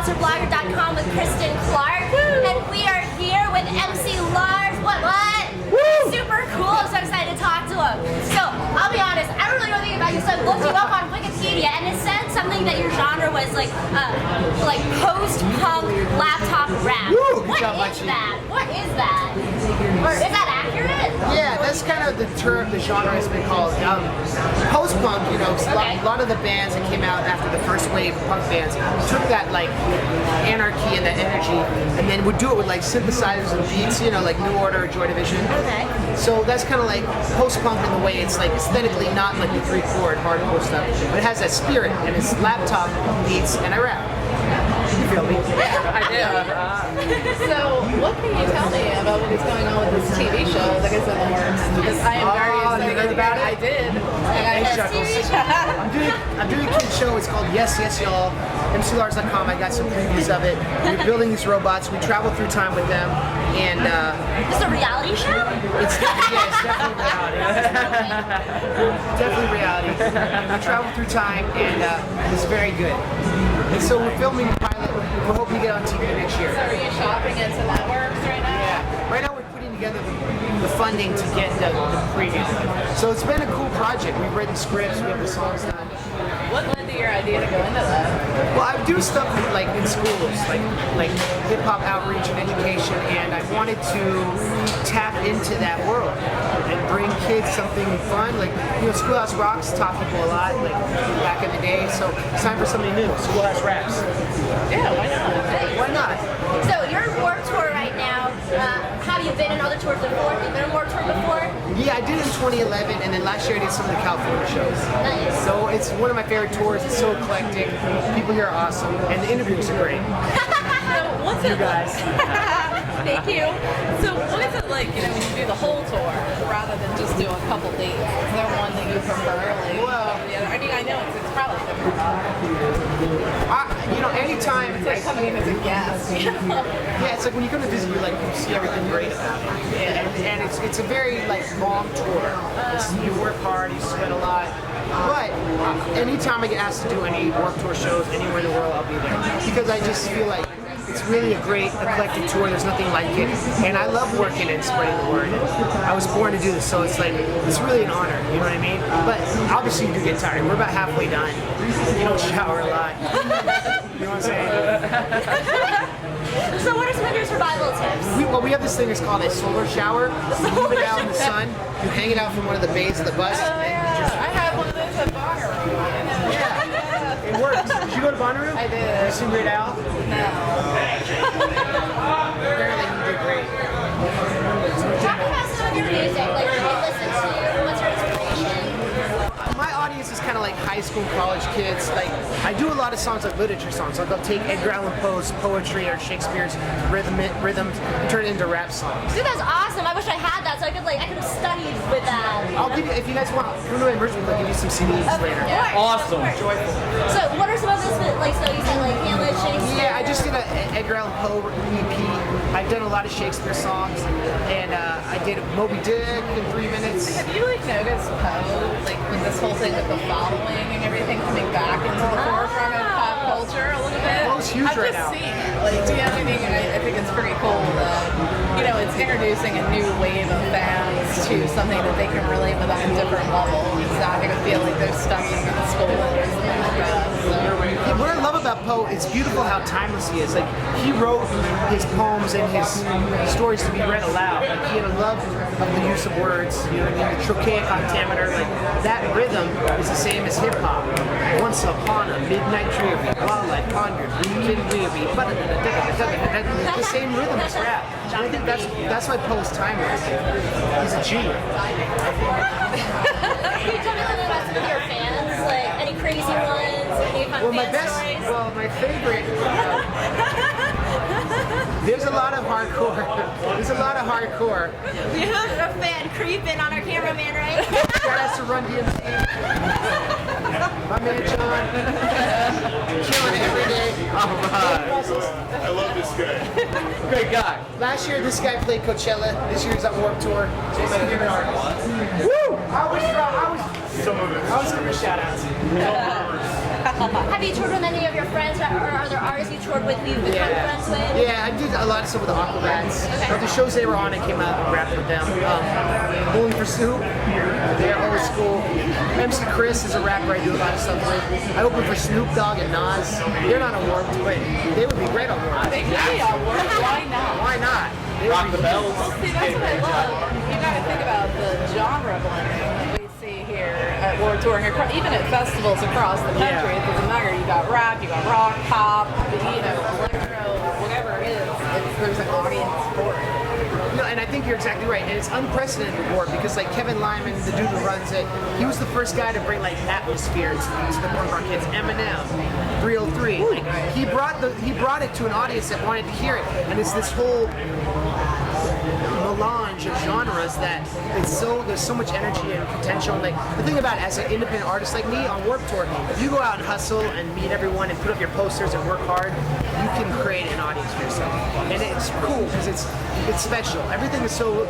monsterblogger.com with Kristen Clark, and we are here with MC Lars. What? Super cool. I'm so excited to talk to him. So, I'll be honest, I don't really know anything about you, so I looked you up on Wikipedia, and it said something that your genre was like post-punk laptop rap. What is that? What is that? Is that accurate? Yeah, that's kind of the term the genre has been called. Post-punk, you know, a lot of the bands that came out after the first wave of punk bands took that like anarchy and that energy, and then would do it with like synthesizers and beats, you know, like New Order or Joy Division. Okay. So that's kind of like post-punk in the way it's like aesthetically not like the 3/4 hardcore stuff, but it has that spirit and it's laptop beats and I rap. You feel me? I do. So, what can you tell me about what is going on with this TV show that is in the works? Because I am very excited. You heard about it? I did. And I Hey, Chuckles. I'm doing a kid's show. It's called Yes, Yes, Y'all. MCLars.com. I got some previews of it. We're building these robots. We travel through time with them, and This is a reality show? it's definitely reality. Definitely reality. We travel through time, and it's very good. And so we're filming the pilot. We're hoping to get on TV next year. So, are you shopping into networks right now? Yeah. Right now we're putting together the funding to get the preview. So it's been a cool project. We've written scripts. We have the songs done. What led to your idea to go into that? Well, I do stuff like in schools, like hip hop outreach and education, and I wanted to tap into that world and bring kids something fun. Like, you know, Schoolhouse Rocks taught people a lot, like back in the day. So it's time for something new. Schoolhouse Raps. Yeah, why not? Why not? So, you're on Warped Tour right now. Have you been in other tours before? Have you been on Warped Tour before? Yeah, I did it in 2011, and then last year I did some of the California shows. Nice. So it's one of my favorite tours. It's so eclectic. People here are awesome, and the interviews are great. So, what's it guys. Thank you. So, what is it like, you know, when you do the whole tour rather than just do a couple dates? Is there one that you prefer? Like, Well, the other? I mean, I know it's probably different. You know, anytime It's like coming in as a guest. You know? yeah, it's like when you come to visit, you like you see everything great about it, and it's a very like long tour. You work hard, you sweat a lot, but anytime I get asked to do any Warped Tour shows anywhere in the world, I'll be there because I just feel like it's really a great eclectic tour. There's nothing like it, and I love working and spreading the word. I was born to do this, so it's like it's really an honor. You know what I mean? But obviously, you do get tired. We're about halfway done. You don't shower a lot. You know what I'm saying? So, what are some of your survival tips? We have this thing that's called a solar shower. You leave it out in the sun. You hang it out from one of the bays of the bus. Oh, yeah. I had one of those at Bonnaroo. Yeah, it works. Did you go to Bonnaroo? I did. Have you seen Great Al? No. Apparently he did great. Talk about some of your music, like what you listen to, what's your inspiration? My audience is kind of like high school, college kids. Like, I do a lot of songs like literature songs. Like, I'll take Edgar Allan Poe's poetry or Shakespeare's rhythms and turn it into rap songs. Dude, that's awesome. I wish I had that so I could have studied with that. I'll give you, if you guys want, come to my merch booth, I'll give you some CDs later. Awesome. Joyful. So, what are some of those, like, so you said, like, Hamlet, Shakespeare? Yeah, I just did an Edgar Allan Poe EP. I've done a lot of Shakespeare songs, and I did Moby Dick in 3 minutes. Have you like noticed Poe, like with this whole thing with the following and everything coming back into the forefront of pop culture a little bit? Poe's huge I've right just now. seen it. Like, do you know what I mean? I think it's pretty cool that, you know, it's introducing a new wave of fans to something that they can relate with on a different level. It's not going to feel like they're studying in school or something like that. Yeah, what I love about Poe, it's beautiful how timeless he is. Like, he wrote his poems and his stories to be read aloud. Like, he had a love of the use of words, you know what I mean? The trochaic octameter, like, that rhythm is the same as hip hop. Once upon a midnight dreary, while I pondered, weak and weary, the same rhythm as rap. And I think that's why Poe's timeless. He's a G. Can you tell me a little about some of your fans? Like, any crazy ones? Any fun fan stories? My favorite, there's a lot of hardcore. There's a lot of hardcore. We have a fan creeping on our cameraman, right? Shout out to Run DMC. My man John. Killing it every day. I love this guy. Great guy. Last year, this guy played Coachella. This year's on Warped Tour. Woo! I was giving a shout out. Have you toured with any of your friends, or are there artists you toured with who you've become friends with? Yeah, I did a lot of stuff with the Aquabats. Okay. The shows they were on, I came out and rapped with them. Bowling for Soup, they're old school. MC Chris is a rapper I do a lot of stuff with. I opened for Snoop Dogg and Nas. They're not on Warped, but they would be great on Warped. They could be on Warped. Why not? Why not? They Rock would the be- bells. See, that's what I love. You got to think about the genre blending we see here at World Touring, even at festivals across the country. It doesn't matter. You got rap, you got rock, pop, electro, whatever it is. There's an audience for it. No, and I think you're exactly right. And it's unprecedented before because like Kevin Lyman, the dude who runs it, he was the first guy to bring like atmosphere to the punk rock kids. Eminem, 303. Like, he brought it to an audience that wanted to hear it. And it's this whole melange of genres that there's so much energy and potential. Like the thing about it, as an independent artist like me on Warped Tour, if you go out and hustle and meet everyone and put up your posters and work hard, you can create an audience for yourself. And it's cool because it's special. Everything is so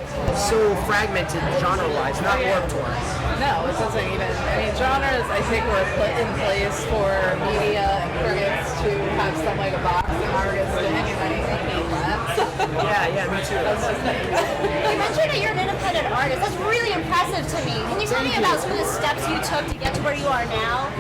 fragmented genre-wise, not Warped Tour. No, it doesn't even. I mean, genres I think were put in place for media and critics to have some like a boxing artist in. I hate that. Yeah, me too. You mentioned that you're an independent artist. That's really impressive to me. Can you tell me about some of the steps you took to get to where you are now?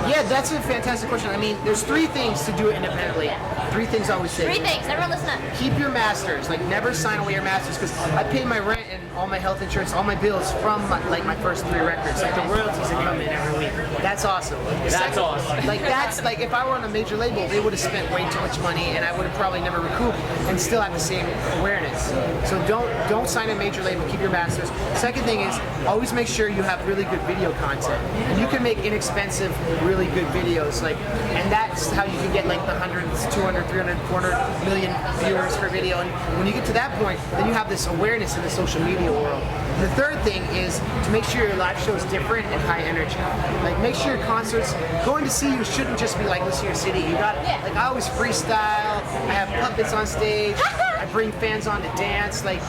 Yeah, that's a fantastic question. I mean, there's 3 things to do it independently. 3 things I always say. 3 things. Everyone listen up. Keep your masters. Like, never sign away your masters because I pay my rent and all my health insurance, all my bills from my first 3 records. Like the royalties that come in every week. That's awesome. That's awesome. Like if I were on a major label, they would have spent way too much money and I would have probably never recouped and still have the same awareness. So don't sign a major label. Keep your masters. Second thing is always make sure you have really good video content. And you can make inexpensive, really good videos. And that's how you can get like the hundreds, 200, 300, 400 million viewers per video. And when you get to that point, then you have this awareness in the social media world. The third thing is to make sure your live show is different and high energy. Like make sure your concerts, going to see you shouldn't just be like listen to your city. You got like I always freestyle. I have puppets on stage. I bring fans on to dance. Like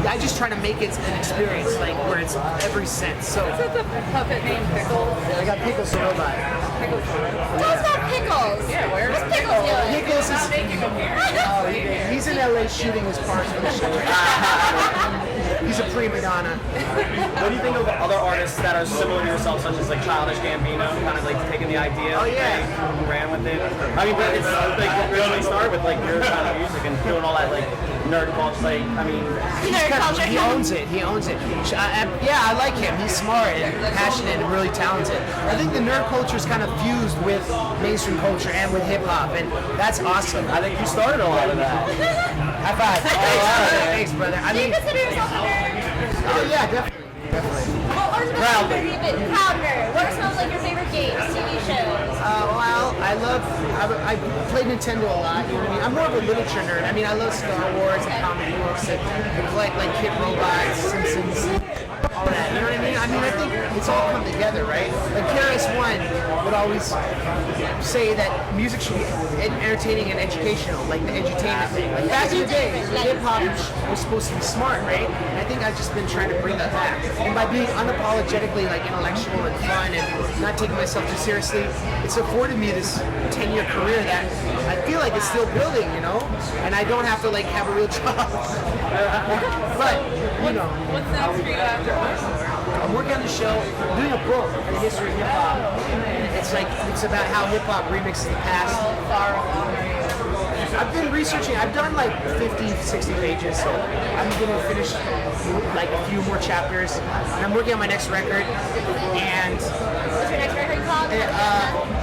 I just try to make it an experience, like where it's every sense. So Is it the puppet named Pickles? I got Pickles the robot. Pickles. Tell us about Pickles. Yeah, where's What's Pickles doing? Pickles Not is making them here. he's in LA shooting his parts for the show. He's a prima donna. What do you think of other artists that are similar to yourself, such as like Childish Gambino, kind of like taking the idea and ran with it? I mean, but it's like really started with like your kind of music and doing all that like nerd culture. Like, I mean, He owns it. He owns it. I like him. He's smart and passionate and really talented. I think the nerd culture is kind of fused with mainstream culture and with hip hop, and that's awesome. I think you started a lot of that. High five. Thanks, brother. I Do you mean, consider yourself a nerd? oh yeah, definitely. Well, what are some of your favorite proud nerd? What are some of like your favorite games, TV shows? Well, I played Nintendo a lot. You know what I mean? I'm more of a literature nerd. I mean, I love Star Wars and comic books and like Kid Robots, Simpsons, all that. You know what I mean? I think it's all come together, right? Like KRS-One would always say that music should be entertaining and educational, like the edutainment thing. Like back in the day, hip hop was supposed to be smart, right? And I think I've just been trying to bring that back. And by being unapologetically like intellectual and fun and not taking myself too seriously, it's afforded me this 10-year career that I feel like it's still building, you know? And I don't have to like have a real job. But, you know. What's next for you after this? I'm working on the show, I'm doing a book on the history of hip hop. It's about how hip hop remixes the past. How far along are you? I've been researching, I've done like 50, 60 pages, so I'm gonna finish like a few more chapters. And I'm working on my next record, and What's your next record called?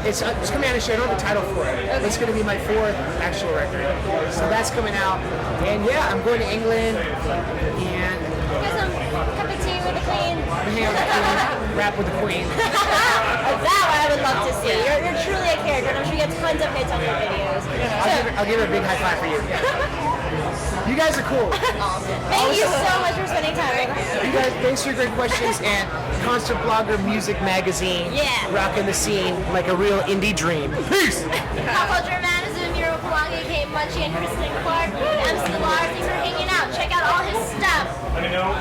it's coming out this year. I don't have the title for it. It's gonna be my 4th actual record. So that's coming out. And yeah, I'm going to England, and Get some cup of tea with the queen. I'm hanging out with the queen, rap with the queen. That I would love to see. You're truly a character, and I'm sure you get tons of hits on your videos. I'll give her a big high five for you. You guys are cool. Thank you so much for spending time with us. You guys, thanks for your great questions, and Concert Blogger Music Magazine, rocking the scene like a real indie dream. Peace! Pop culture management, Miro Kawangi, Kate Munchie, and Kristen Clark. MC Lars, thanks for hanging out. Check out all his stuff. Let me know.